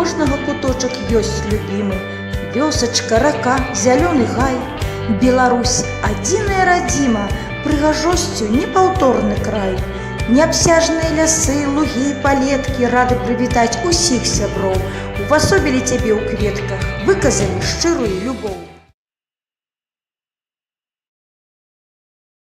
кожнага куточак ёсць любімы. Вёсачка, рака, зялёны гай. Беларусь, адзіная радзіма, прыгажосцю непаўторны край. Неабсяжныя лясы, лугі, палеткі рады прывітаць усіх сяброў. Увасобілі цябе ў кветках, выказалі шчырую любоў.